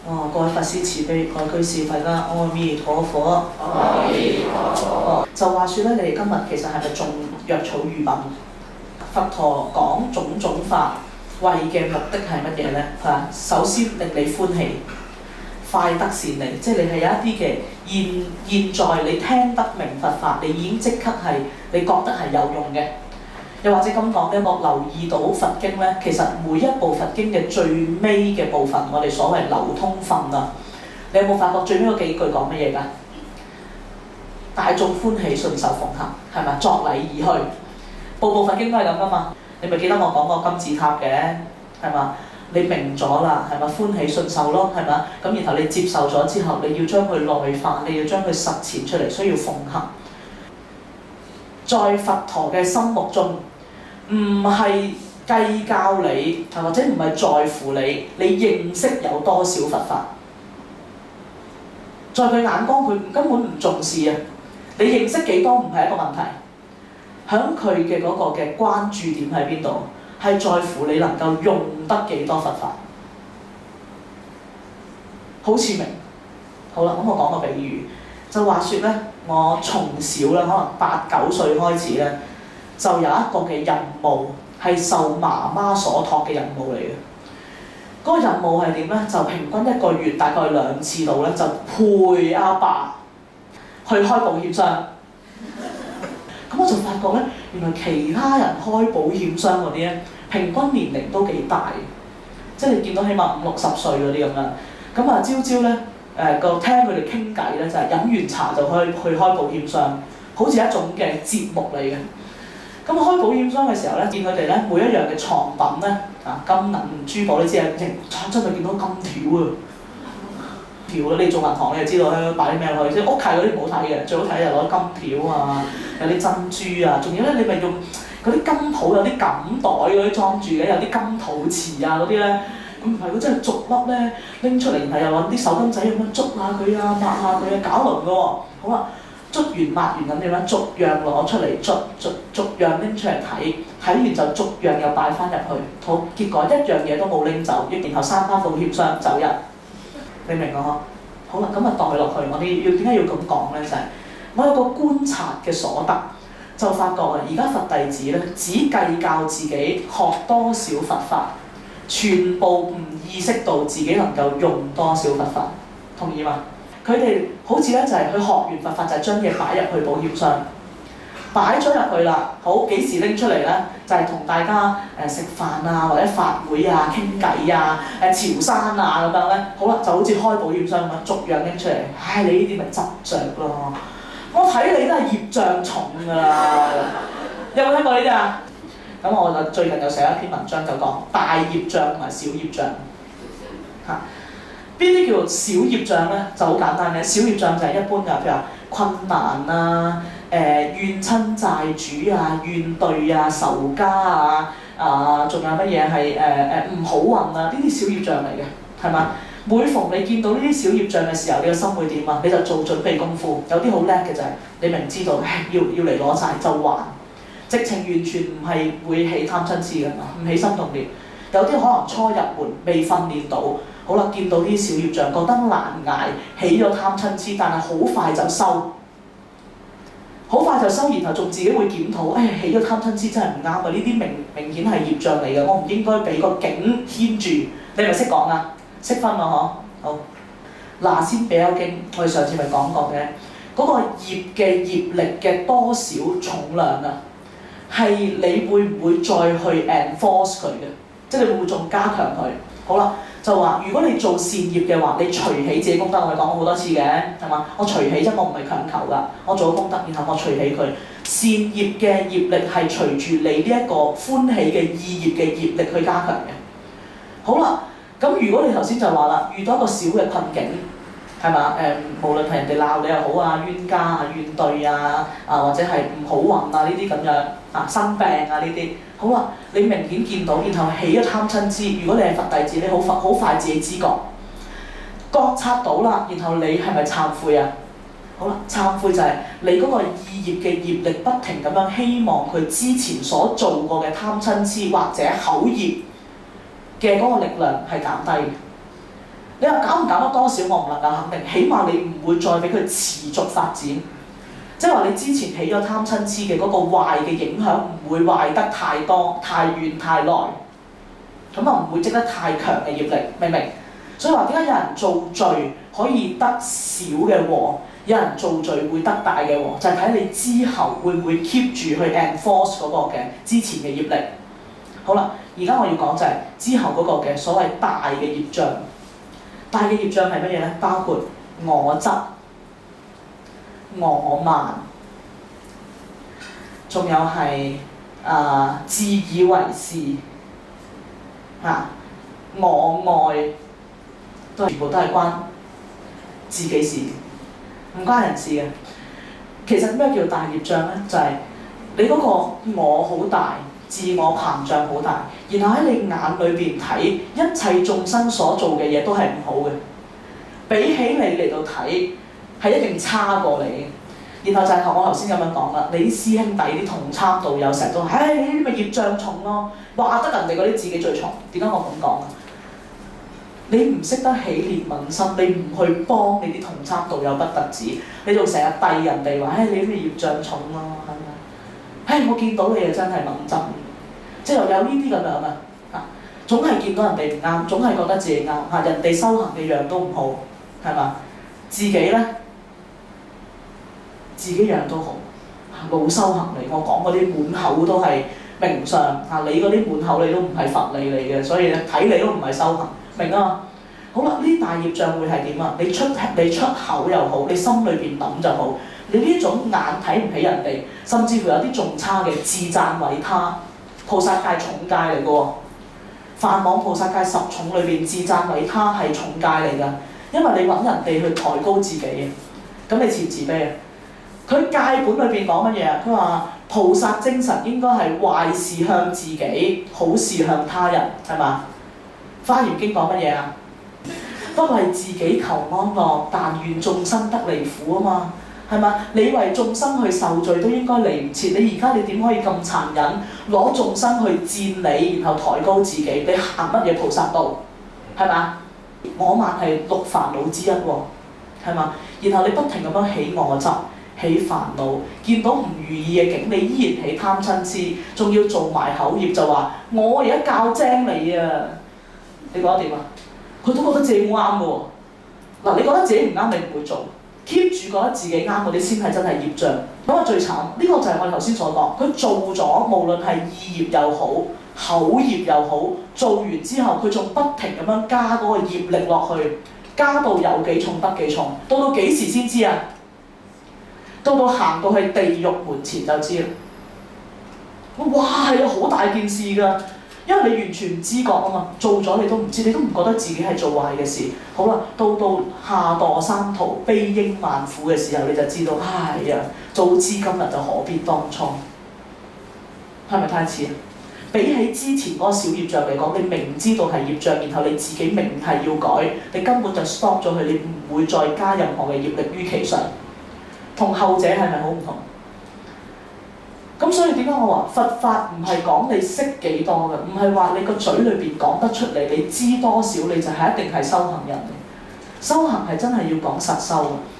各位佛師慈悲，各位居士大家阿彌陀佛。阿彌陀佛。就話説咧，你哋今日其實係咪種藥草喻品？佛陀講種種法，為嘅目的係乜嘢咧？首先令你歡喜，快得善利，即係你係有一啲嘅現在你聽得明佛法，你已經即刻係你覺得係有用嘅。又或者咁講咧，我留意到佛經咧，其實每一部佛經嘅最尾嘅部分，我哋所謂流通分啊，你有冇發覺最尾嗰幾句講乜嘢㗎？大眾歡喜順受奉行，係咪？作禮而去，部佛經都係咁噶嘛？你咪記得我講過金字塔嘅，係嘛？你明咗啦，係咪？歡喜順受咯，係咪？咁然後你接受咗之後，你要將佢內化，你要將佢實踐出嚟，需要奉行。在佛陀嘅心目中，唔係計較你，或者唔係在乎你認識有多少佛法。在佢眼光，佢根本唔重視啊！你認識幾多唔係一個問題，響佢嘅嗰個嘅關注點喺邊度？係在乎你能夠用得幾多佛法。好似明，好啦，咁我講個比喻，就話説咧，我從小咧，可能8、9歲開始咧，就有一個嘅任務係受媽媽所託嘅任務嚟嘅。嗰個任務係點咧？就平均一個月大概2次度咧，就陪阿爸去開保險箱。咁我就發覺咧，原來其他人開保險箱嗰啲咧，平均年齡都幾大，即係你見到起碼50、60歲嗰啲咁樣。咁啊，朝朝咧聽佢哋傾偈咧，就係飲完茶就去開保險箱，好似一種嘅節目嚟嘅。咁開保險箱嘅時候咧，見佢哋咧每一樣嘅藏品咧，金銀珠寶，你知啊，真係見到金條啊！你做銀行你就知道咧，擺啲咩落去，即係屋契嗰啲唔好睇嘅，最好睇就攞金條啊，有啲珍珠啊，仲有咧你咪用嗰啲金鋪有啲錦袋嗰啲裝住嘅，有啲金陶瓷啊嗰啲咧，咁唔係佢真係逐粒咧拎出嚟，然後又揾啲手巾仔咁樣捽下佢啊，抹下佢啊，搞輪嘅喎。好啊，捽完抹完咁點樣，逐樣攞出嚟逐樣拎出嚟睇，睇完就逐樣又擺翻入去，好，結果一樣嘢都冇拎走，然後閂翻保險箱走人。你明我嗬？好啦，咁啊代落去，我哋點解要咁講咧？就係、我有個觀察嘅所得，就發覺啊，而家佛弟子咧只計較自己學多少佛法，全部唔意識到自己能夠用多少佛法，同意嗎？佢哋好似咧就係佢學完佛法就係將嘢擺入去保險箱，擺咗入去啦。好，幾時拎出嚟咧？就係、同大家食飯啊，或者法會啊、傾偈啊、潮山啊咁樣咧。好啦，就好似開保險箱咁樣，逐樣拎出嚟。唉，你呢啲咪執着咯？我睇你都係業障重㗎啦。有冇聽過呢啲啊？咁我就最近又寫一篇文章就講大業障同埋小業障嚇。邊啲叫做小業障咧？就好簡單嘅，小業障就係一般嘅，譬如話困難啊、怨親債主啊、怨對啊、仇家啊，仲有乜嘢係唔好運啊？呢啲小業障嚟嘅，係嘛？每逢你見到呢啲小業障嘅時候，你個心會點啊？你就做準備功夫。有啲好叻嘅就係你明知道，要嚟攞晒就還，直情完全唔係會起貪嗔痴嘅嘛，唔起心動念。有啲可能初入門未訓練到。好啦，見到啲小業障，覺得難捱，起咗貪嗔痴，但係好快就收，好快就收，然後仲自己會檢討，起咗貪嗔痴真係唔啱啊！呢啲明顯係業障嚟嘅，我唔應該俾個境牽住。你咪識講啊？識分啊？嗬？好，嗱，先比丘經，我哋上次咪講過嘅，嗰個業嘅業力嘅多少重量啊，係你會唔會再去 enforce 佢嘅？即係你會唔會仲加強佢？好啦。就話如果你做善業嘅話，你隨喜自己功德，我哋講過好多次嘅，係嘛？我隨喜啫，我唔係強求㗎，我做咗功德，然後我隨喜佢。善業嘅業力係隨住你呢一個歡喜嘅意業嘅業力去加強嘅。好啦，咁如果你頭先就話啦，遇到一個小嘅困境，係嘛？無論係人哋鬧你又好啊，冤家啊、怨對啊，或者係唔好運啊呢啲咁樣啊，生病啊呢啲。好啦，你明顯見到，然後起咗貪嗔痴。如果你係佛弟子，你好快自己知覺察到啦，然後你係咪懺悔啊？好啦，懺悔就係你嗰個意業嘅業力不停咁樣希望佢之前所做過嘅貪嗔痴或者口業嘅嗰個力量係減低嘅。你話減唔減得多少，我唔能夠肯定，起碼你唔會再俾佢持續發展。即係話你之前起咗貪嗔痴嘅嗰個壞嘅影響，唔會壞得太多、太遠、太耐，咁啊唔會積得太強嘅業力，明唔明？所以話點解有人做罪可以得少嘅禍，有人做罪會得大嘅禍，就係睇你之後會唔會 keep 住去 enforce 嗰個嘅之前嘅業力。好啦，而家我要講就係之後嗰個嘅所謂大嘅業障。大嘅業障係乜嘢咧？包括我執、我慢，仲有係自以為是我愛，全部都係關自己事，唔關人事嘅。其實咩叫大業障咧？就係你嗰個我好大，自我膨脹好大，然後喺你眼裏邊睇一切眾生所做嘅嘢都係唔好嘅，比起你嚟到睇係一定差過你。然後就係我頭先咁樣講啦，你啲師兄弟啲同參道友成日都話：唉，呢啲咪業障重咯，話得人哋嗰啲自己最重。點解我咁講啊？你唔識得起憐憫心，你唔去幫你啲同參道友不特止，你仲成日遞人哋話：唉，你啲咪業障重咯，係咪？唉，我見到你啊，真係猛憎，即係又有呢啲咁樣啊，總係見到人哋唔啱，總係覺得自己啱嚇，人哋修行嘅樣都唔好，係嘛？自己咧，自己樣都好，冇修行嚟。我講嗰啲滿口都係名相嚇，你嗰啲滿口你都唔係佛理嚟嘅，所以咧睇你都唔係修行，明啊？好啦，呢啲大業障會係點啊？你出口又好，你心裏邊諗就好。你呢種眼睇唔起人哋，甚至乎有啲仲差嘅自讚毀他，菩薩戒重戒嚟嘅喎。梵網菩薩戒10重裏邊，自讚毀他係重戒嚟㗎，因為你揾人哋去抬高自己嘅，咁你自唔自卑啊？佢戒本裏邊講乜嘢啊？佢話菩薩精神應該係壞事向自己，好事向他人，係嘛？華嚴經講乜嘢啊？不為自己求安樂，但願眾生得離苦啊嘛。係嘛？你為眾生去受罪都應該嚟唔切，你而家你點可以咁殘忍，攞眾生去佔你，然後抬高自己？你行乜嘢菩薩道？係嘛？我慢係6煩惱之一喎，係嘛？然後你不停咁樣起我執、起煩惱，見到唔如意嘅境，你依然起貪嗔痴，仲要做埋口業就話我而家教精你啊！你覺得點啊？佢都覺得自己啱嘅喎。嗱，你覺得自己唔啱，你唔會做。keep 住覺得自己啱嗰啲先係真係業障，咁啊最慘。呢個就係我哋頭先所講，佢做咗無論係意業又好、口業又好，做完之後佢仲不停咁樣加嗰個業力落去，加到有幾重得幾重，到幾時先知啊？到行到去地獄門前就知啦。哇，係有好大件事㗎！因為你完全唔知覺啊嘛，做咗你都唔知，你都唔覺得自己係做壞嘅事。好啦，到下墮三途、悲應萬苦嘅時候，你就知道，唉呀，早知今日就何必當初，係咪太遲啊？比起之前嗰個小業障嚟講，你明知道係業障，然後你自己明係要改，你根本就 stop 咗佢，你唔會再加任何嘅業力於其上，同後者係咪好唔同？咁所以點解我話佛法唔係講你識幾多嘅，唔係話你個嘴裏邊講得出嚟，你知多少你就係一定係修行人嚟。修行係真係要講實修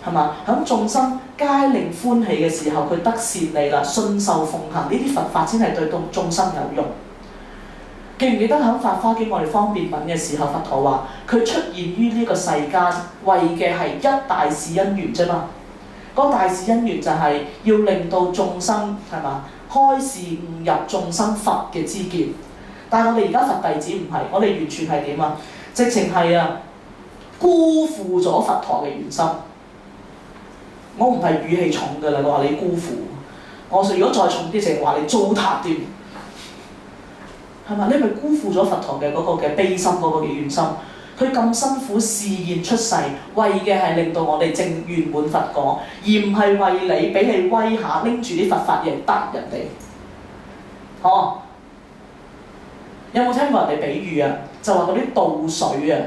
嘅，係嘛？響眾生皆令歡喜嘅時候，佢得善利啦，信受奉行呢啲佛法先係對到眾生有用。記唔記得響《法華經》我哋方便品嘅時候，佛陀話佢出現於呢個世間，為嘅係一大事因緣啫嘛。嗰個大事因緣就係要令到眾生係嘛開示悟入眾生佛嘅知見，但係我哋而家佛弟子唔係，我哋完全係點啊？直情係辜負咗佛陀嘅原心。我唔係語氣重㗎啦，我話你辜負。我如果再重啲，淨係話你糟蹋添，係嘛？你咪辜負咗佛陀嘅嗰個嘅悲心嗰個嘅原心。佢咁辛苦示現出世，為嘅係令到我哋正圓滿佛果，而唔係為你俾你威下拎住啲佛法嘢得人哋。有冇聽過人哋比喻啊？就話嗰啲倒水啊，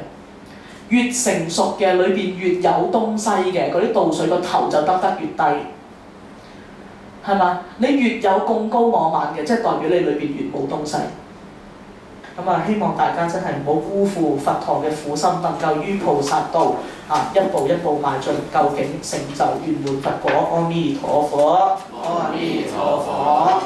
越成熟嘅裏邊越有東西嘅嗰啲倒水個頭就得越低，係嘛？你越有貢高我慢嘅，即係代表你裏邊越冇東西。咁啊，希望大家真係唔好辜負佛陀嘅苦心，能夠於菩薩道一步一步邁進，究竟成就圓滿佛果。阿彌陀佛，阿彌陀佛。